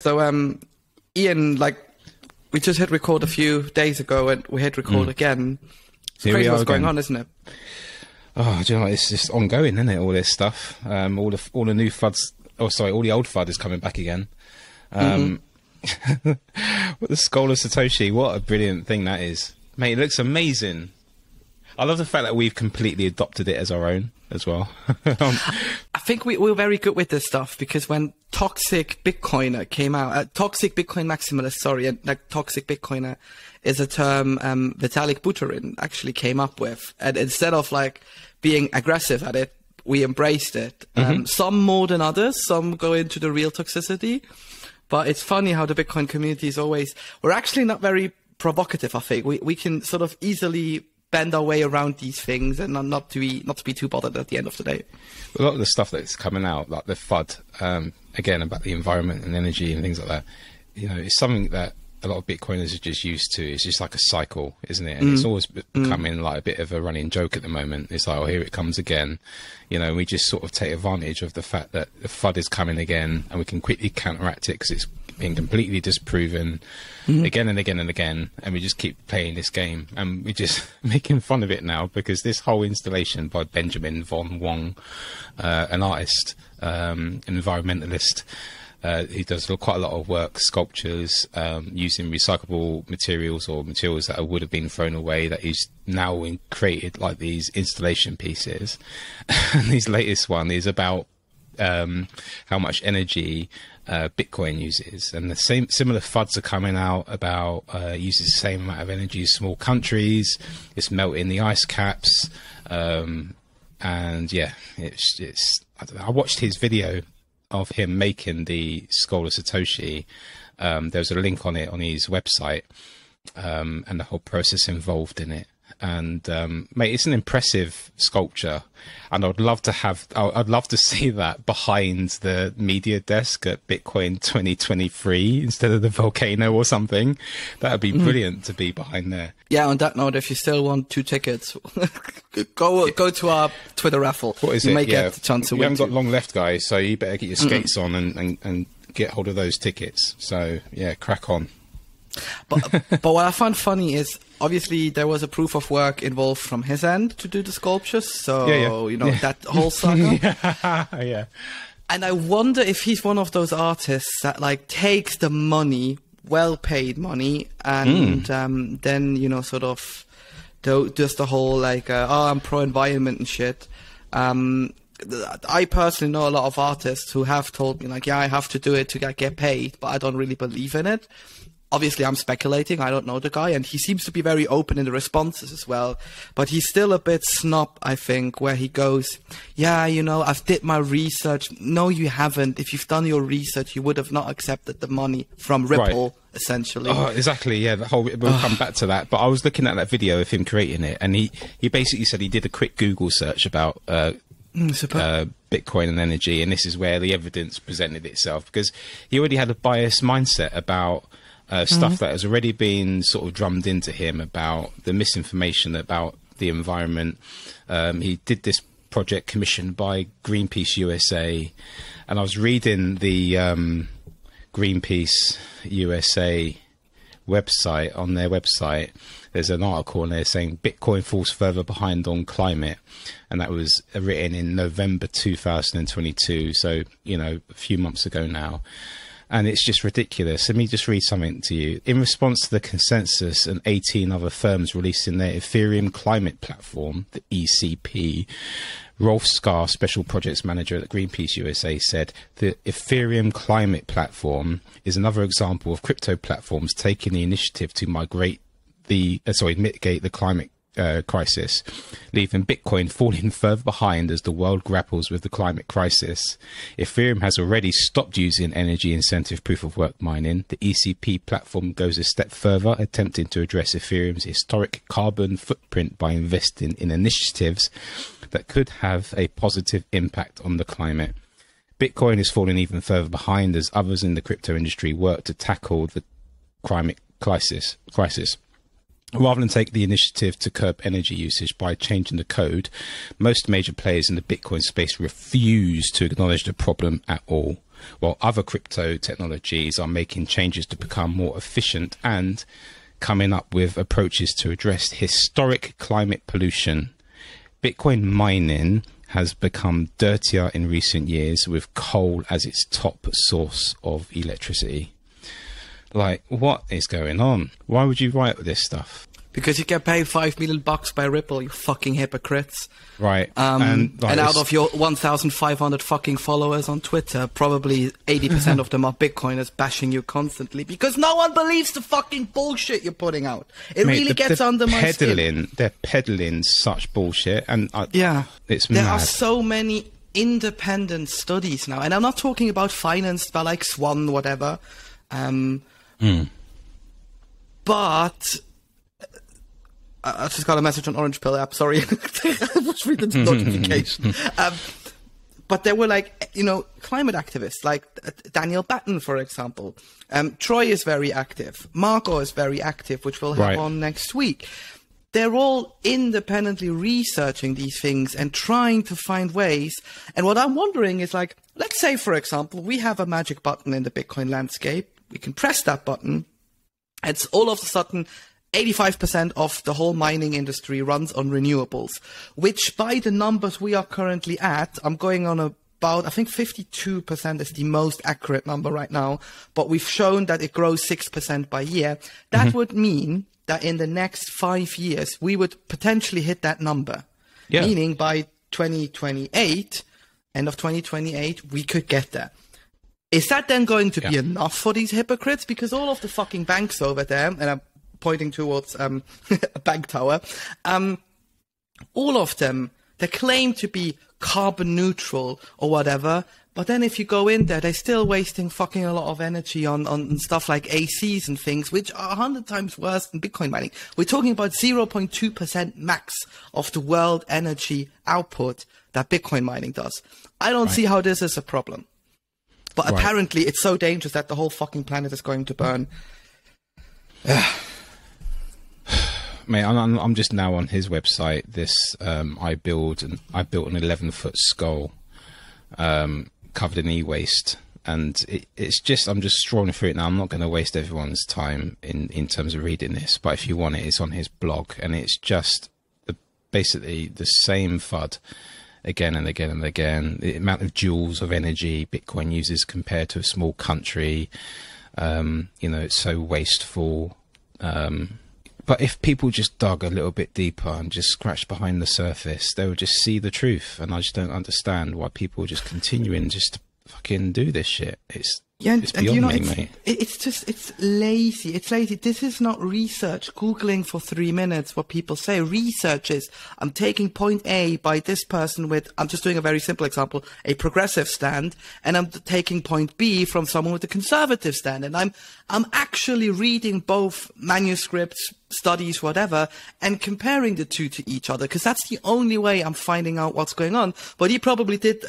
So, Ian, like, we just hit record a few days ago, and we hit record again. It's crazy what's going on, isn't it? Oh, do you know, it's just ongoing, isn't it? All this stuff, all the new FUDs. Oh, sorry, all the old FUD is coming back again. The Skull of Satoshi, what a brilliant thing that is, mate! It looks amazing. I love the fact that we've completely adopted it as our own as well. I think we're very good with this stuff, because when Toxic Bitcoiner came out, Toxic Bitcoin Maximalist, sorry, and like Toxic Bitcoiner is a term Vitalik Buterin actually came up with, and instead of like being aggressive at it, we embraced it. Some more than others, some go into the real toxicity, but it's funny how the Bitcoin community is always, we're actually not very provocative. I think we can sort of easily bend our way around these things and not to be too bothered at the end of the day. A lot of the stuff that's coming out, like the FUD, again, about the environment and energy and things like that, you know, it's something that a lot of Bitcoiners are just used to. It's just like a cycle, isn't it? And it's always becoming like a bit of a running joke at the moment. It's like, oh, here it comes again. You know, we just sort of take advantage of the fact that the FUD is coming again, and we can quickly counteract it because it's been completely disproven again and again and again. And we just keep playing this game, and we're just making fun of it now, because this whole installation by Benjamin von Wong, an artist, environmentalist, he does quite a lot of work, sculptures, using recyclable materials or materials that would have been thrown away, that he's now created like these installation pieces. And his latest one is about how much energy Bitcoin uses, and the similar FUDs are coming out about uses the same amount of energy as small countries. It's melting the ice caps, and yeah, it's I don't know. I watched his video of him making the Skull of Satoshi. There's a link on it on his website, and the whole process involved in it. And mate, it's an impressive sculpture, and I'd love to see that behind the media desk at Bitcoin 2023 instead of the volcano or something. That would be brilliant to be behind there. Yeah. On that note, if you still want 2 tickets, go to our Twitter raffle. What is you it? may get the chance to win. You haven't got long left, guys, so you better get your skates on and get hold of those tickets. So yeah, crack on. But what I found funny is, obviously there was a proof of work involved from his end to do the sculptures, so you know, that whole saga. Yeah. And I wonder if he's one of those artists that like takes the money, well-paid money, and then, you know, sort of does the whole like, oh, I'm pro-environment and shit. I personally know a lot of artists who have told me like, yeah, I have to do it to get paid, but I don't really believe in it. Obviously, I'm speculating. I don't know the guy, and he seems to be very open in the responses as well. But he's still a bit snob, I think, where he goes, yeah, you know, I've did my research. No, you haven't. If you've done your research, you would have not accepted the money from Ripple, essentially. Oh, exactly, yeah. We'll come back to that. But I was looking at that video of him creating it, and he basically said he did a quick Google search about Bitcoin and energy, and this is where the evidence presented itself, because he already had a biased mindset about stuff that has already been sort of drummed into him about the misinformation about the environment. He did this project commissioned by Greenpeace USA, and I was reading the Greenpeace USA website. On their website, there's an article in there saying Bitcoin falls further behind on climate, and that was written in November 2022, so, you know, a few months ago now. And it's just ridiculous. Let me just read something to you. In response to the consensus and 18 other firms releasing their Ethereum climate platform, the ECP, Rolf Scar, Special Projects Manager at Greenpeace USA, said the Ethereum climate platform is another example of crypto platforms taking the initiative to mitigate the climate crisis, leaving Bitcoin falling further behind as the world grapples with the climate crisis. Ethereum has already stopped using energy incentive proof of work mining. The ECP platform goes a step further, attempting to address Ethereum's historic carbon footprint by investing in initiatives that could have a positive impact on the climate. Bitcoin is falling even further behind as others in the crypto industry work to tackle the climate crisis. Rather than take the initiative to curb energy usage by changing the code, most major players in the Bitcoin space refuse to acknowledge the problem at all. while other crypto technologies are making changes to become more efficient and coming up with approaches to address historic climate pollution. Bitcoin mining has become dirtier in recent years, with coal as its top source of electricity. Like, what is going on? Why would you write this stuff? Because you get paid $5 million by Ripple, you fucking hypocrites. Right. And out of your 1,500 fucking followers on Twitter, probably 80% of them are Bitcoiners bashing you constantly because no one believes the fucking bullshit you're putting out. It really gets under my skin. They're peddling such bullshit. And it's mad. There are so many independent studies now. And I'm not talking about financed by like Swan, whatever. But... I just got a message on Orange Pill app, sorry. I was reading the notification. But there were like, you know, climate activists, like Daniel Batten, for example. Troy is very active. Margot is very active, which we'll have on next week. They're all independently researching these things and trying to find ways. And what I'm wondering is, like, let's say, for example, we have a magic button in the Bitcoin landscape. We can press that button. It's all of a sudden... 85% of the whole mining industry runs on renewables, which by the numbers we are currently at, I'm going on about, I think 52% is the most accurate number right now, but we've shown that it grows 6% by year. That would mean that in the next 5 years, we would potentially hit that number. Yeah. Meaning by 2028, end of 2028, we could get there. Is that then going to be enough for these hypocrites? Because all of the fucking banks over there, and I'm pointing towards a bank tower, all of them, they claim to be carbon neutral or whatever, but then if you go in there, they're still wasting fucking a lot of energy on stuff like ACs and things, which are 100 times worse than Bitcoin mining. We're talking about 0.2% max of the world energy output that Bitcoin mining does. I don't see how this is a problem. But apparently it's so dangerous that the whole fucking planet is going to burn. Mate, I'm just now on his website. This I built an 11-foot skull covered in e-waste, and it's just, I'm just scrolling through it now. I'm not going to waste everyone's time in terms of reading this, but if you want it, it's on his blog, and it's just basically the same FUD again and again and again. The amount of joules of energy Bitcoin uses compared to a small country, you know, it's so wasteful. But if people just dug a little bit deeper and just scratched behind the surface, they would just see the truth. And I just don't understand why people are just continuing just to fucking do this shit. It's beyond me, mate. It's lazy. It's lazy. This is not research. Googling for 3 minutes what people say. Research is, I'm taking point A by this person with, I'm just doing a very simple example, a progressive stand, and I'm taking point B from someone with a conservative stand. And I'm actually reading both manuscripts, studies, whatever, and comparing the two to each other, because that's the only way I'm finding out what's going on. But he probably did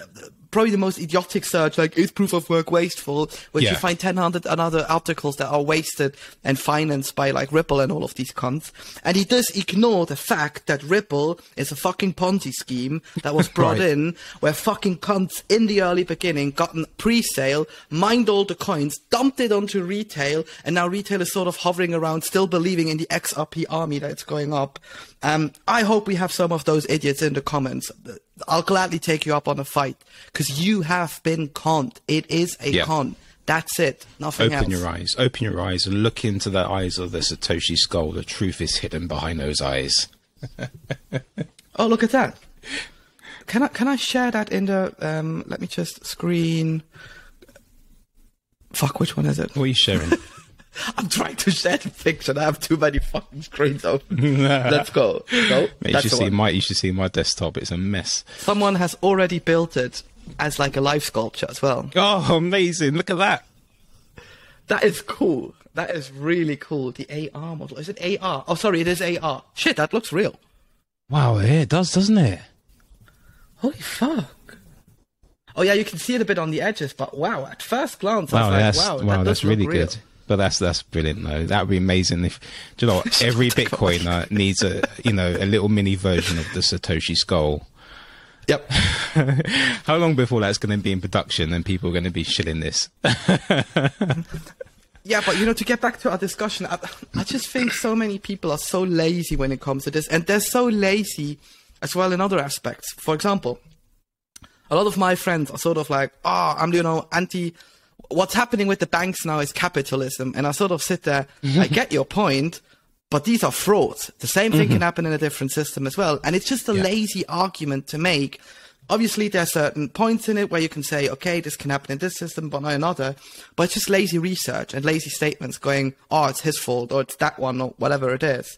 probably the most idiotic search, like, is proof of work wasteful, which you find 10,000 other articles that are wasted and financed by, like, Ripple and all of these cunts. And he does ignore the fact that Ripple is a fucking Ponzi scheme that was brought in, where fucking cunts in the early beginning got a pre-sale, mined all the coins, dumped it onto retail, and now retail is sort of hovering around, still believing in the XRP army that it's going up. I hope we have some of those idiots in the comments. I'll gladly take you up on a fight, because you have been conned. It is a con. That's it. Nothing else. Open your eyes and look into the eyes of the Satoshi skull. The truth is hidden behind those eyes. Oh, look at that. Can I share that in the, let me just screen. Fuck, which one is it? What are you sharing? I'm trying to share the picture and I have too many fucking screens open. Let's go. No, you should see my desktop. It's a mess. Someone has already built it as like a live sculpture as well. Oh, amazing. Look at that. That is cool. That is really cool. The AR model. Is it AR? Oh, sorry, it is AR. Shit, that looks real. Wow, yeah, it does, doesn't it? Holy fuck. Oh, yeah, you can see it a bit on the edges, but wow, at first glance, I was like, wow, that's really good. But that's brilliant, though. That would be amazing if, do you know what, every Bitcoiner needs a little mini version of the Satoshi skull. Yep. How long before that's going to be in production and people are going to be shilling this? Yeah, but, you know, to get back to our discussion, I just think so many people are so lazy when it comes to this. And they're so lazy as well in other aspects. For example, a lot of my friends are sort of like, I'm, you know, what's happening with the banks now is capitalism. And I sort of sit there, I get your point, but these are frauds. The same thing can happen in a different system as well. And it's just a lazy argument to make. Obviously, there are certain points in it where you can say, okay, this can happen in this system, but not another. But it's just lazy research and lazy statements going, it's his fault, or it's that one, or whatever it is.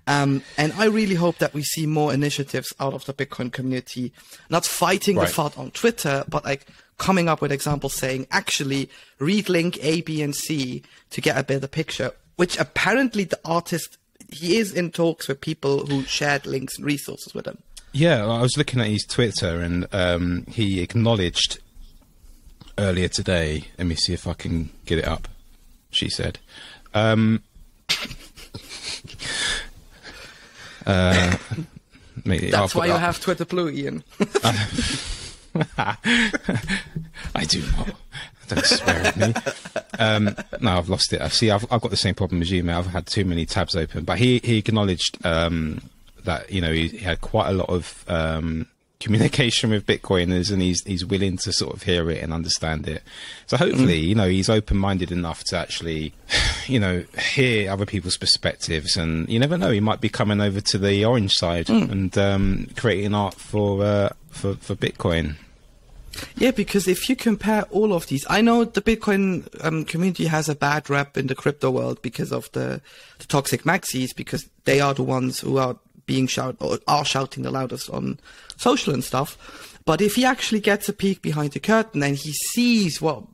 And I really hope that we see more initiatives out of the Bitcoin community, not fighting the FUD on Twitter, but like coming up with examples saying, actually, read link A, B, and C to get a better picture, which apparently the artist, he is in talks with people who shared links and resources with him. Yeah, I was looking at his Twitter, and he acknowledged earlier today. Let me see if I can get it up. She said, "That's why you have Twitter Blue, Ian." I do not. Don't swear at me. No, I've lost it. I've got the same problem as you, mate. I've had too many tabs open. But he acknowledged that, you know, he had quite a lot of communication with Bitcoiners, and he's willing to sort of hear it and understand it. So hopefully, you know, he's open-minded enough to actually, you know, hear other people's perspectives, and you never know, he might be coming over to the orange side and creating art for Bitcoin. Yeah, because if you compare all of these, I know the Bitcoin community has a bad rep in the crypto world because of the toxic maxis, because they are the ones who are shouting the loudest on social and stuff. But if he actually gets a peek behind the curtain and he sees what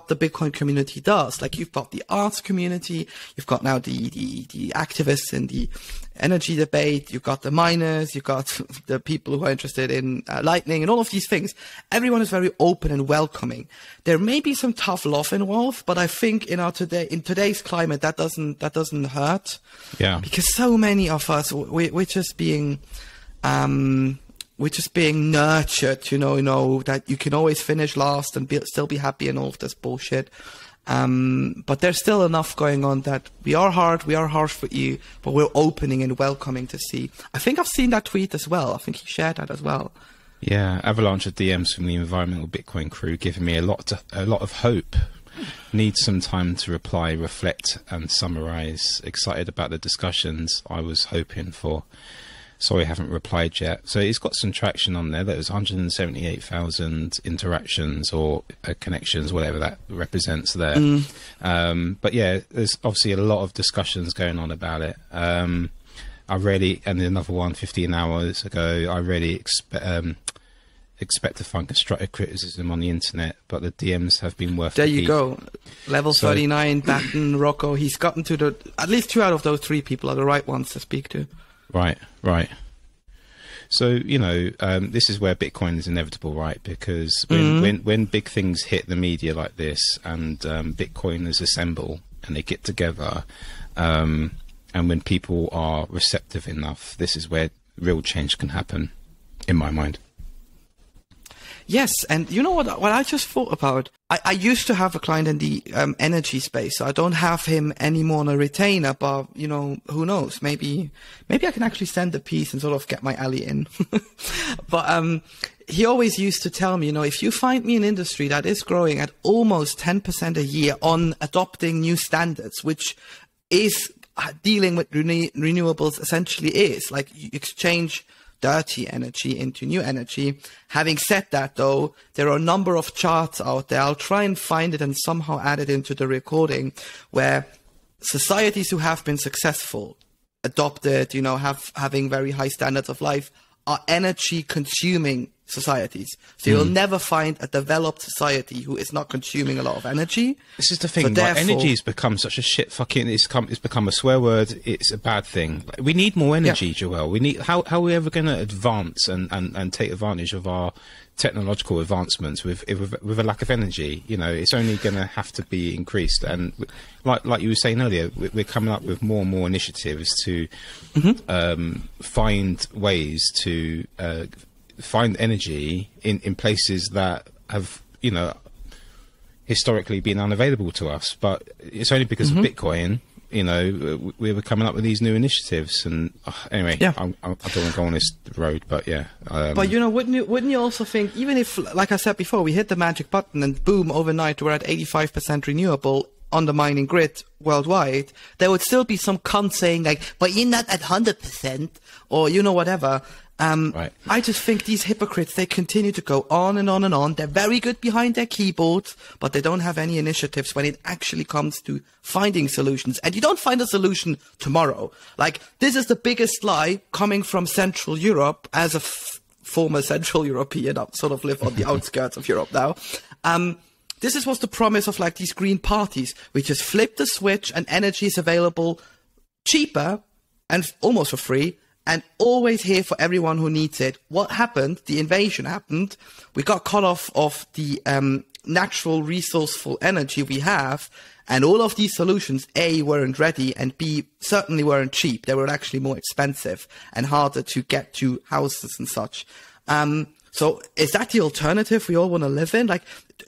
the Bitcoin community does, like you've got the arts community, you've got now the activists in the energy debate, you've got the miners, you've got the people who are interested in lightning and all of these things. Everyone is very open and welcoming. There may be some tough love involved, but I think in today's climate that doesn't hurt. Yeah. Because so many of us we're just being nurtured, you know, that you can always finish last and still be happy and all of this bullshit. But there's still enough going on that we are harsh for you, but we're opening and welcoming to see. I think I've seen that tweet as well. I think he shared that as well. Yeah, avalanche of DMs from the environmental Bitcoin crew giving me a lot of hope. Need some time to reply, reflect and summarize. Excited about the discussions I was hoping for. Sorry, I haven't replied yet. So it's got some traction on there. There was 178,000 interactions or connections, whatever that represents there. But yeah, there's obviously a lot of discussions going on about it. And another one 15 hours ago, I really expect to find constructive criticism on the internet, but the DMs have been worth There the you heat. go. Level 39, Batten, Rocco. He's gotten to at least 2 out of those 3 people are the right ones to speak to. Right. So, you know, this is where Bitcoin is inevitable, right? Because when big things hit the media like this, and Bitcoiners assemble and they get together, and when people are receptive enough, this is where real change can happen, in my mind. Yes, and you know what I just thought about? I used to have a client in the energy space, so I don't have him anymore on a retainer, but, you know, who knows? Maybe I can actually send a piece and sort of get my ally in. But he always used to tell me, you know, if you find me an industry that is growing at almost 10% a year on adopting new standards, which is dealing with renewables essentially is, like you exchange dirty energy into new energy. Having said that, though, there are a number of charts out there. I'll try and find it and somehow add it into the recording, where societies who have been successful, adopted, you know, having very high standards of life, are energy consuming societies. So you'll never find a developed society who is not consuming a lot of energy. This is the thing, like, energy has become such a shit fucking, it's become a swear word, it's a bad thing. Like, we need more energy, Joël. We need, how are we ever going to advance and take advantage of our technological advancements with a lack of energy? You know, it's only going to have to be increased. And like you were saying earlier, we're coming up with more and more initiatives to find ways to find energy in places that have, you know, historically been unavailable to us. But it's only because of Bitcoin, you know, we were coming up with these new initiatives. And anyway, I don't want to go on this road, but yeah. But you know, wouldn't you also think, even if, like I said before, we hit the magic button and boom, overnight we're at 85% renewable on the mining grid worldwide, there would still be some cunt saying like, but you're not at 100%, or you know, whatever. Right. I just think these hypocrites, they continue to go on and on and on. They're very good behind their keyboards, but they don't have any initiatives when it actually comes to finding solutions. And you don't find a solution tomorrow. Like, this is the biggest lie coming from Central Europe as a former Central European. I sort of live on the outskirts of Europe now. This was the promise of like these green parties. We just flip the switch and energy is available cheaper and almost for free and always here for everyone who needs it. What happened? The invasion happened. We got cut off of the natural resourceful energy we have. And all of these solutions, A, weren't ready, and B, certainly weren't cheap. They were actually more expensive and harder to get to houses and such. So is that the alternative we all want to live in? Like,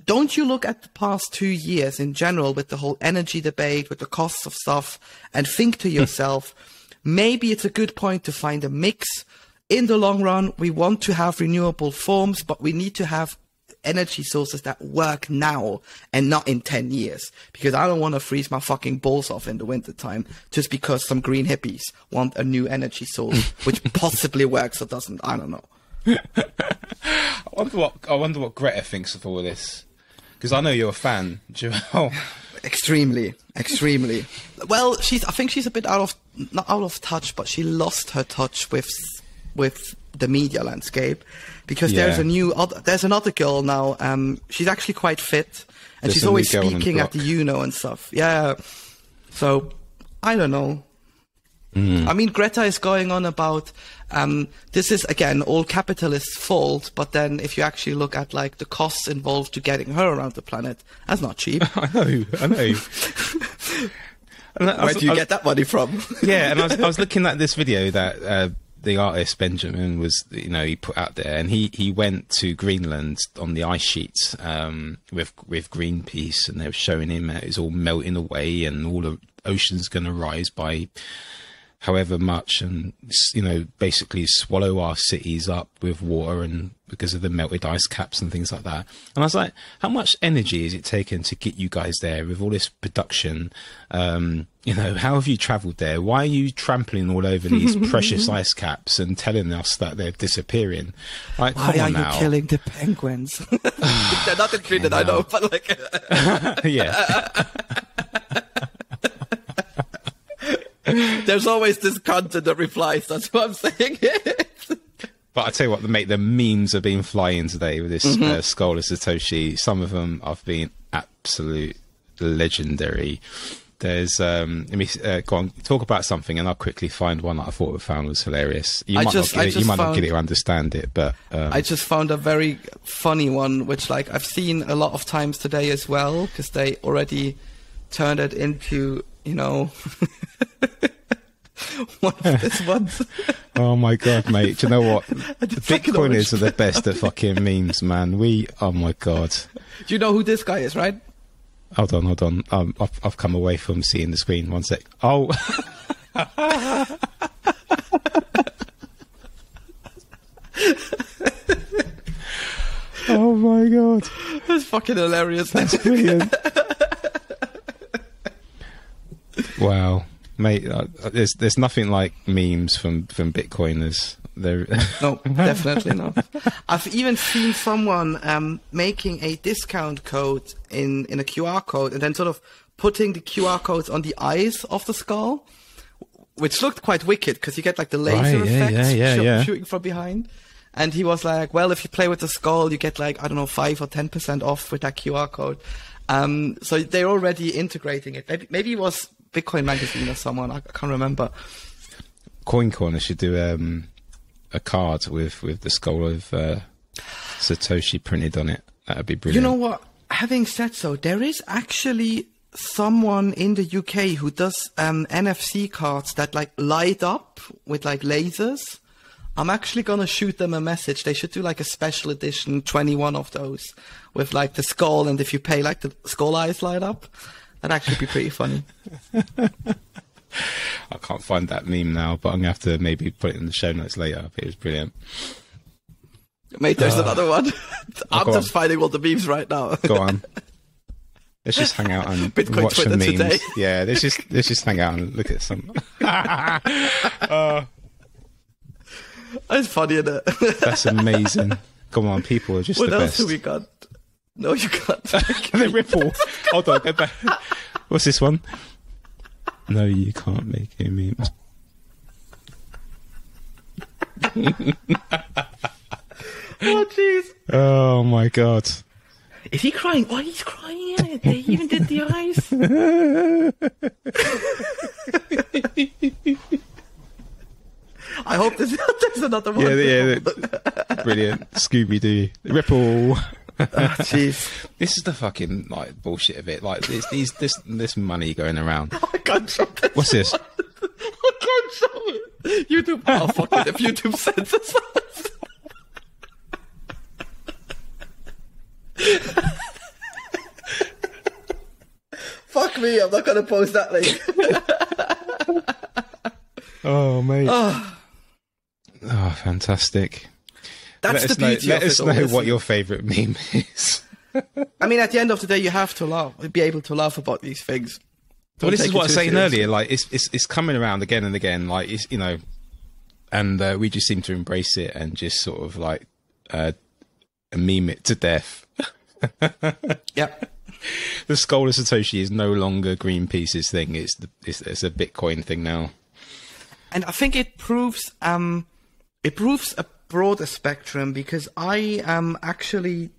don't you look at the past 2 years in general with the whole energy debate, with the costs of stuff, and think to yourself, maybe it's a good point to find a mix. In the long run, we want to have renewable forms, but we need to have energy sources that work now and not in 10 years. Because I don't want to freeze my fucking balls off in the wintertime just because some green hippies want a new energy source, which possibly works or doesn't. I don't know. I wonder what Greta thinks of all of this, because I know you're a fan, Joel. Extremely. Well, I think she's a bit not out of touch, but she lost her touch with the media landscape, because there's another girl now. She's actually quite fit, and she's always speaking at the UNO and stuff. Yeah, so I don't know. I mean, Greta is going on about, this is, again, all capitalists' fault, but then if you actually look at, like, the costs involved to getting her around the planet, that's not cheap. I know. Where do you get that money from? Yeah, and I was looking at this video that the artist Benjamin was, you know, he put out there, and he went to Greenland on the ice sheets with Greenpeace, and they were showing him that it's all melting away and all the ocean's going to rise by however much, and, you know, basically swallow our cities up with water, and because of the melted ice caps and things like that. And I was like, how much energy is it taken to get you guys there with all this production? You know, how have you travelled there? Why are you trampling all over these precious ice caps and telling us that they're disappearing? Like, why are you killing the penguins? They're not in Greenland, I know, but like... Yeah. There's always this content that replies, that's what I'm saying. But I tell you what, mate, the memes have been flying today with this skull of Satoshi. Some of them have been absolute legendary. There's, let me go on, talk about something, and I'll quickly find one that I found was hilarious. You might not get it or understand it, but I just found a very funny one, which, like, I've seen a lot of times today as well, because they already turned it into, you know, one of these ones. Oh my god, mate! Do you know what? Bitcoiners are the best at fucking memes, man. Oh my god. Do you know who this guy is, right? Hold on. I've come away from seeing the screen. 1 sec. Oh. Oh my god. That's fucking hilarious. That's brilliant. Wow, mate, there's nothing like memes from Bitcoiners. No, definitely not. I've even seen someone making a discount code in a QR code and then sort of putting the QR codes on the eyes of the skull, which looked quite wicked because you get like the laser effects shooting from behind. And he was like, well, if you play with the skull, you get like, I don't know, 5 or 10% off with that QR code. So they're already integrating it. Maybe it was Bitcoin Magazine or someone, I can't remember. Coin Corner should do a card with the skull of Satoshi printed on it. That would be brilliant. You know what? Having said so, there is actually someone in the UK who does NFC cards that like light up with like lasers. I'm actually gonna shoot them a message. They should do like a special edition 21 of those with like the skull, and if you pay, like the skull eyes light up. That'd actually be pretty funny. I can't find that meme now, but I'm gonna have to maybe put it in the show notes later. It was brilliant. Mate, there's another one. I'm just finding all the memes right now. Go on. Let's just hang out and Bitcoin watch Twitter the memes. today. Yeah, let's just hang out and look at some. It's funny, isn't it? That's amazing. Come on, people are just what the else best. have we got? No, you can't. The ripple. Hold on, go back. What's this one? No, you can't make a meme. Oh, jeez. Oh my god. Is he crying? Oh, he's crying in it. They even did the eyes. I hope there's another one. Yeah. Brilliant. Scooby-Doo. Ripple. Oh, jeez. This is the fucking like bullshit of it. Like this money going around. I can't show this. What's this? I can't show it. YouTube. Oh, fuck it. If YouTube censors us. Fuck me, I'm not going to post that link. Oh, mate. Oh, fantastic. That's the beauty Let of us it know all, what your favourite meme is. I mean, at the end of the day, you have to laugh. Be able to laugh about these things. Well, this is what I was saying earlier. Like, it's coming around again and again. Like, it's, you know, and we just seem to embrace it and just sort of like meme it to death. Yep. The skull of Satoshi is no longer Greenpeace's thing. It's a Bitcoin thing now. And I think it proves a broader spectrum, because I actually,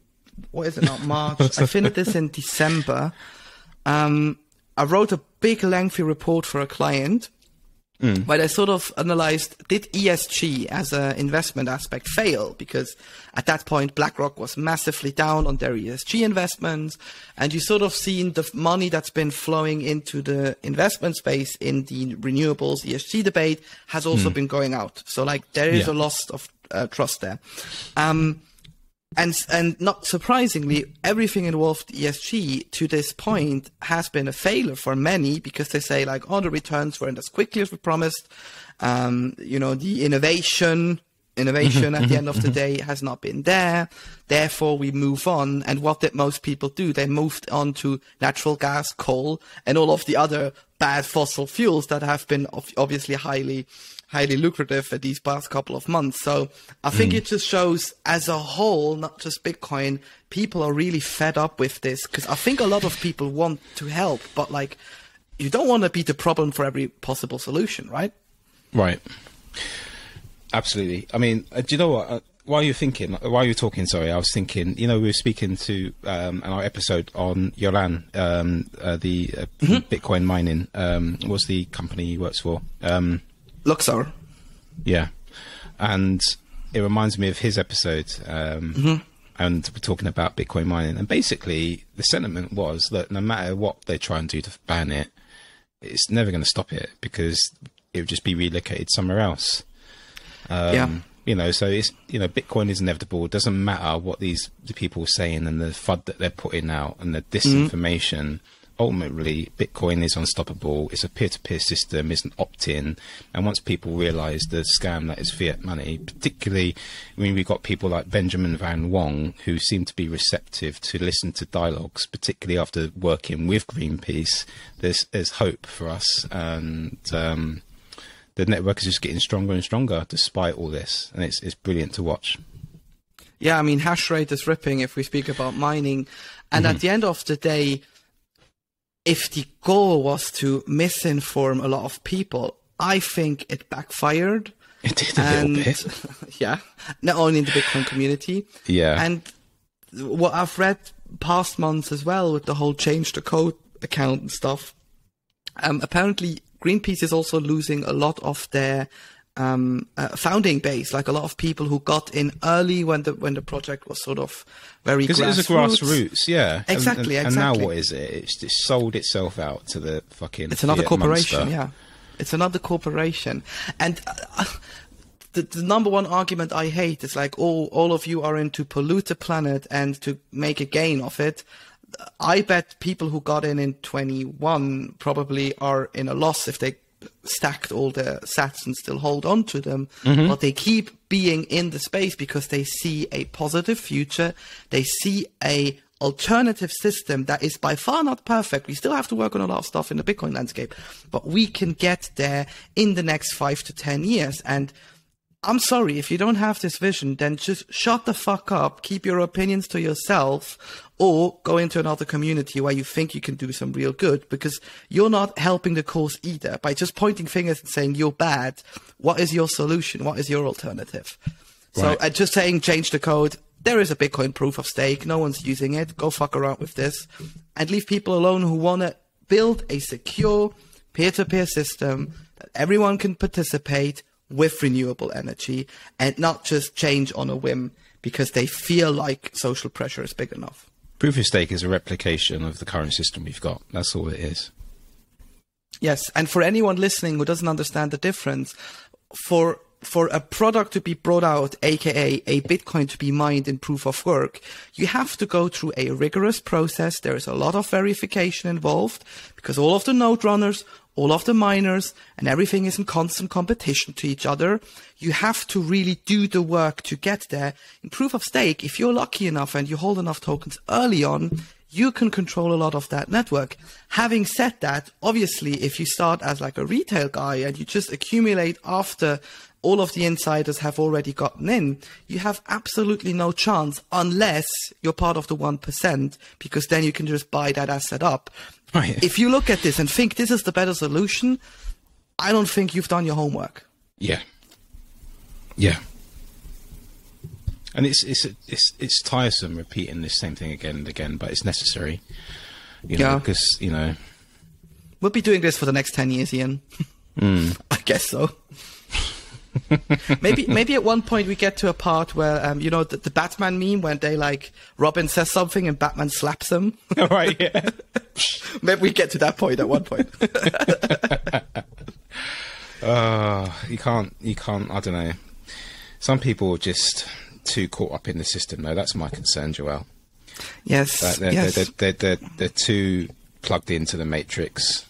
what is it, not March? I finished this in December. I wrote a big lengthy report for a client where I sort of analyzed, did ESG as an investment aspect fail? Because at that point, BlackRock was massively down on their ESG investments, and you sort of seen the money that's been flowing into the investment space in the renewables ESG debate has also been going out. So like there is a loss of trust there. And not surprisingly, everything involved ESG to this point has been a failure for many, because they say like, oh, the returns weren't as quickly as we promised. You know, the innovation at the end of the day has not been there. Therefore, we move on. And what did most people do? They moved on to natural gas, coal, and all of the other bad fossil fuels that have been obviously highly lucrative for these past couple of months. So I think it just shows as a whole, not just Bitcoin, people are really fed up with this, because I think a lot of people want to help, but like, you don't want to be the problem for every possible solution, right? Right. Absolutely. I mean, do you know what? While you're talking, sorry, I was thinking, you know, we were speaking to, in our episode on Joël, the Bitcoin mining, what's the company he works for? Luxor. Yeah. And it reminds me of his episode. And we're talking about Bitcoin mining. And basically, the sentiment was that no matter what they try and do to ban it, it's never going to stop it, because it would just be relocated somewhere else. You know, so it's, you know, Bitcoin is inevitable. It doesn't matter what the people are saying and the FUD that they're putting out and the disinformation. Ultimately, Bitcoin is unstoppable. It's a peer-to-peer system. It's an opt-in. And once people realise the scam that is fiat money, particularly when we've got people like Benjamin Van Wong, who seem to be receptive to listen to dialogues, particularly after working with Greenpeace, there's hope for us. And the network is just getting stronger and stronger despite all this. And it's brilliant to watch. Yeah, I mean, hash rate is ripping if we speak about mining. And at the end of the day, if the goal was to misinform a lot of people, I think it backfired. It did a little bit. Yeah, not only in the Bitcoin community. Yeah. And what I've read past months as well with the whole change the code account and stuff, apparently Greenpeace is also losing a lot of their founding base, like a lot of people who got in early when the project was sort of very grassroots. Because it was a grassroots, yeah. Exactly. And now what is it? It's sold itself out to the fucking. It's another corporation, monster. yeah. It's another corporation, and the number one argument I hate is like, all of you are into pollute the planet and to make a gain of it. I bet people who got in 21 probably are in a loss if they stacked all the sats and still hold on to them. But they keep being in the space because they see a positive future. They see a alternative system that is by far not perfect. We still have to work on a lot of stuff in the Bitcoin landscape, but we can get there in the next 5 to 10 years. And I'm sorry, if you don't have this vision, then just shut the fuck up, keep your opinions to yourself, or go into another community where you think you can do some real good, because you're not helping the cause either by just pointing fingers and saying you're bad. What is your solution? What is your alternative? Right. So just saying change the code. There is a Bitcoin proof of stake. No one's using it. Go fuck around with this and leave people alone who want to build a secure peer-to-peer system that everyone can participate with renewable energy and not just change on a whim because they feel like social pressure is big enough. Proof of stake is a replication of the current system we've got. That's all it is. Yes. And for anyone listening who doesn't understand the difference, for a product to be brought out, aka a Bitcoin to be mined in proof of work, you have to go through a rigorous process. There is a lot of verification involved because all of the node runners, all of the miners, and everything is in constant competition to each other. You have to really do the work to get there. In proof of stake, if you're lucky enough and you hold enough tokens early on, you can control a lot of that network. Having said that, obviously, if you start as like a retail guy and you just accumulate after all of the insiders have already gotten in, you have absolutely no chance unless you're part of the 1%, because then you can just buy that asset up. Right. If you look at this and think this is the better solution, I don't think you've done your homework. Yeah. Yeah. And it's tiresome repeating this same thing again and again, but it's necessary. You know, because, you know, we'll be doing this for the next 10 years, Ian. I guess so. maybe at one point we get to a part where you know the Batman meme when they like Robin says something and Batman slaps him. Right, yeah. Maybe we get to that point at one point. You can't, I don't know. Some people are just too caught up in the system though. That's my concern, Joël. Yes. They're too plugged into the matrix.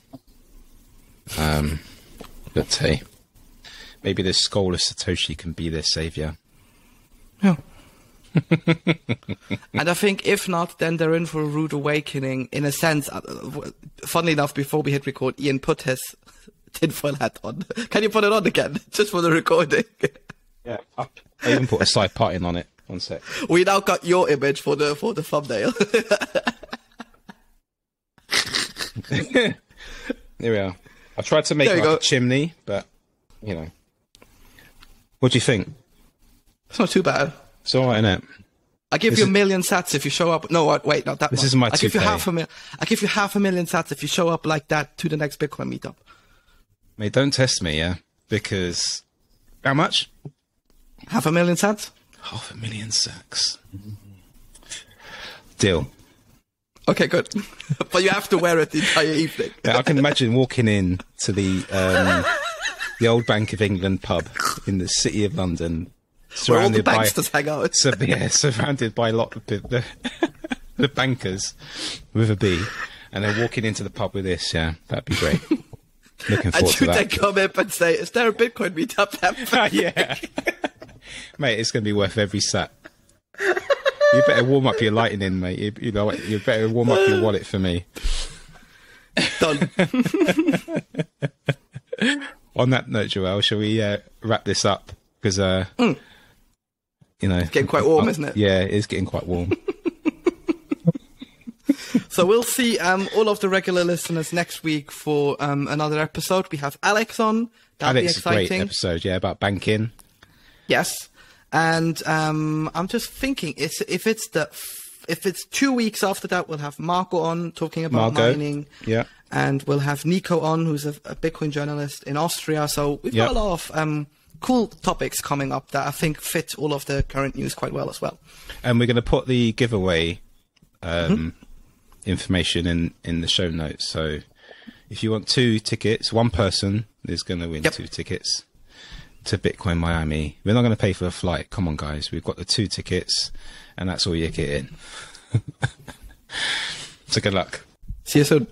But hey, maybe the skull of Satoshi can be their savior. Yeah. And I think if not, then they're in for a rude awakening. In a sense, funnily enough, before we hit record, Ian put his tinfoil hat on. Can you put it on again, just for the recording? Yeah, I even put a side parting on it. One sec. We now got your image for the thumbnail. There we are. I tried to make it like a chimney, but you know. What do you think? It's not too bad. It's all right, innit? I give you 1 million sats if you show up. No, wait, not that. This is my 2K. I give you half a million sats if you show up like that to the next Bitcoin meetup. Mate, don't test me, yeah? Because how much? 500,000 sats. 500,000 sats. Deal. Okay, good. But you have to wear it the entire evening. Yeah, I can imagine walking in to the old Bank of England pub in the city of London, surrounded where all the banksters hang out. Surrounded by a lot of the bankers with a B, and they're walking into the pub with this. Yeah, that'd be great. Looking forward to that. And you then come up and say, "Is there a Bitcoin meetup happening?" Yeah, mate, it's going to be worth every sat. You better warm up your lightning, mate. You know, you better warm up your wallet for me. Done. On that note, Joël, shall we wrap this up? Because, you know... It's getting quite warm, isn't it? Yeah, it is getting quite warm. So we'll see all of the regular listeners next week for another episode. We have Alex on. That'll be exciting. Great episode, yeah, about banking. Yes. And I'm just thinking, if it's 2 weeks after that, we'll have Marco on talking about mining. Yeah. And we'll have Nico on, who's a Bitcoin journalist in Austria. So we've got a lot of cool topics coming up that I think fit all of the current news quite well as well. And we're going to put the giveaway information in the show notes. So if you want 2 tickets, one person is going to win 2 tickets. to Bitcoin Miami. We're not going to pay for a flight. Come on, guys. We've got the 2 tickets, and that's all you're getting. So good luck. See you soon.